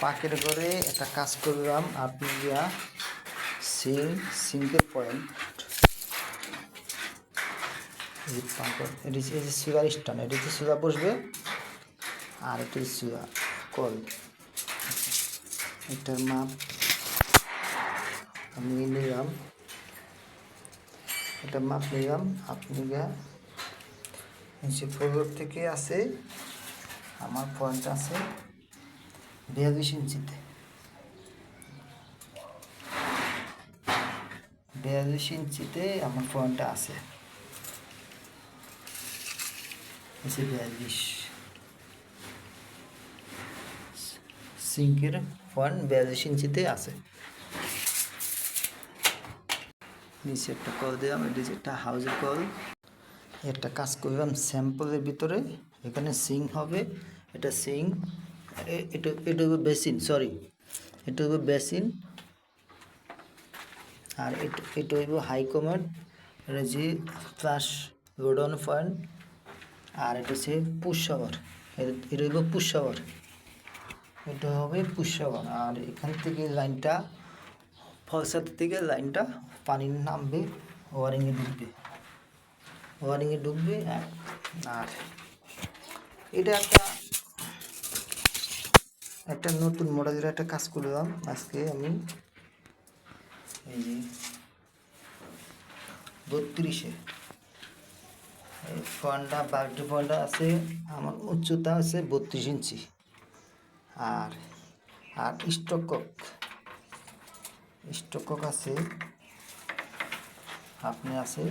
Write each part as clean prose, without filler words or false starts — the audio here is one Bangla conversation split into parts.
পাকের ঘরে একটা কাজ করলাম। আপনি গিয়া সিঙ্কের পয়েন্ট এটি সুগার স্টান, এটি হচ্ছে সুগা বসবে আর এটি সুগা কল। এটার মাপ আমি নিলাম, এটা মাপ নিলাম। আপনি গিয়া নিচে ফ্লোর থেকে আছে, আমার পয়েন্ট আছে 42 ইঞ্চিতে। 42 ইঞ্চিতে আমার পয়েন্টটা আছে, 42 সিঙ্কের পয়েন্ট 42 ইঞ্চিতে আছে। নিচে একটা কল দিলাম, এটা একটা হাউজের কল। একটা কাজ করলাম স্যাম্পলের ভিতরে, এখানে সিঙ্ক হবে, এটা সিঙ্ক, এটা হবে বেসিন, সরি এটা হবে বেসিন, আর এটা হইব হাই কমান্ড, এটা যে ফ্লাশ রোডন পয়েন্ট, আর এটা হচ্ছে পুশ শাওয়ার, এটা হইব পুশ শাওয়ার, এটা হবে পুশ শাওয়ার। আর এখান থেকে লাইনটা ফলসার থেকে লাইনটা পানি নামবে, ওয়ারিংয়ে ঢুকবে। আর এটা একটা নতুন মডেলের একটা কাজ করলাম আজকে আমি। এই যে 32-এ পয়েন্টটা, বাল্টি পয়েন্টটা আছে, আমার উচ্চতা আছে 32 ইঞ্চি। আর স্টক আছে, আপনি আছে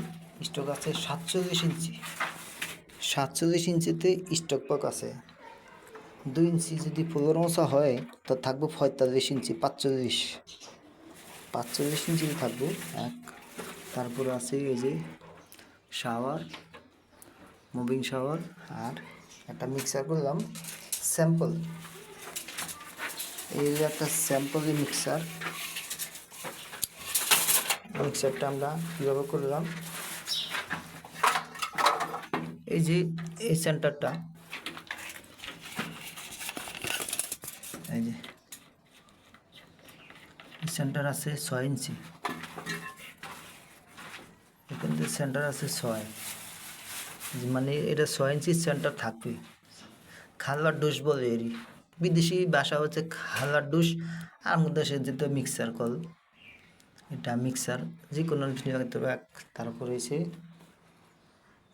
স্টক আছে 47 ইঞ্চি। 47 ইঞ্চিতে স্টক পক আছে। 2 ইঞ্চি যদি ফ্লোর মশা হয় তো থাকবো 45 ইঞ্চি, 45 ইঞ্চিতে থাকবো এক। তারপরে আছে এই যে শাওয়ার, মুভিং শাওয়ার, আর একটা মিক্সার করলাম স্যাম্পল। এই যে একটা স্যাম্পলের মিক্সারটা আমরা কীভাবে করলাম, এই যে এই সেন্টারটা, এই যে সেন্টার আছে 6 ইঞ্চি, এখান থেকে সেন্টার আছে 6, মানে এটা 6 ইঞ্চি সেন্টার থাকবে। খাল্লার ডুস বলে এরই, বিদেশি ভাষা হচ্ছে খাল্লার ডুস। আর মধ্যে সে যেটা মিক্সার কল, এটা মিক্সার যে কোনো তারপরে এসে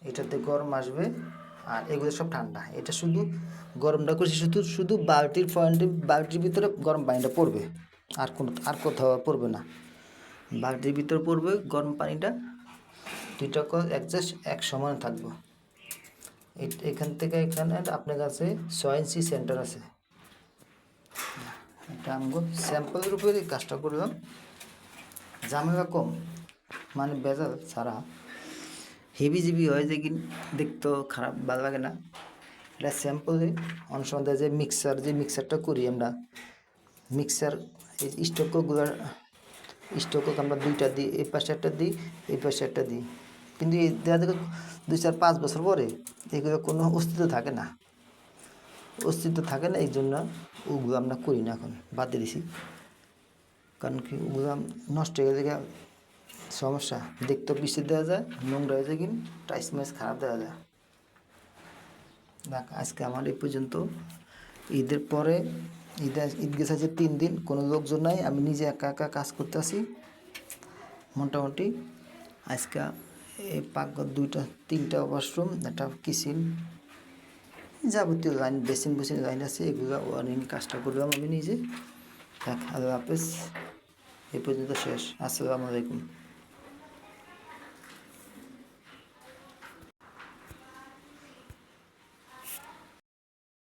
এটাতে গরম আসবে, আর এগুলো সব ঠান্ডা। এটা শুধু গরমটা করছি শুধু বালতির ভিতরে গরম পানিটা পড়বে, আর কোথাও পড়বে না। বালতির ভিতরে পড়বে গরম পানিটা, দুইটা কল অ্যাডজাস্ট এক সমান থাকবে। এখান থেকে এখানে আপনার কাছে 6 ইঞ্চি সেন্টার আছে। এটা আমি স্যাম্পলের উপরে কাজটা করলাম, ঝামেলা কম, মানে বেজাল ছাড়া। হেভি হয় যে কি দেখতেও খারাপ, ভালো লাগে না। এটা স্যাম্পলে অনেক সময় যে মিক্সারটা করি আমরা, মিক্সার এই স্টকগুলো আমরা দুইটা দিই, এই পাশে একটা দিই, এই পাশে একটা দিই, কিন্তু দেখা যায় 2-4-5 বছর পরে এগুলো কোনো অস্তিত্ব থাকে না। এই জন্য ওগুলো আমরা করি না, এখন বাদ দিয়ে দিছি। কারণ কি ওগুলো নষ্ট হয়ে গেলে সমস্যা, দেখতে বৃষ্টি দেওয়া যায়, নোংরা হয়ে যায়, কিন্তু টাইস ম্যাচ খারাপ দেওয়া যায়। দেখ আজকে আমার এই পর্যন্ত। ঈদের পরে ঈদ গেছে আছে 3 দিন, কোনো লোকজন নাই, আমি নিজে একা কাজ করতেছি মোটামুটি। আজকে এই পাকঘর 2-3টা ওয়াশরুম, একটা কিচেন, যাবতীয় লাইন বেসিন লাইন আছে, এগুলো ওয়ারিং কাজটা করলাম আমি নিজে। আল্লাহ হাফেজ, এই পর্যন্ত শেষ। আসসালামু আলাইকুম।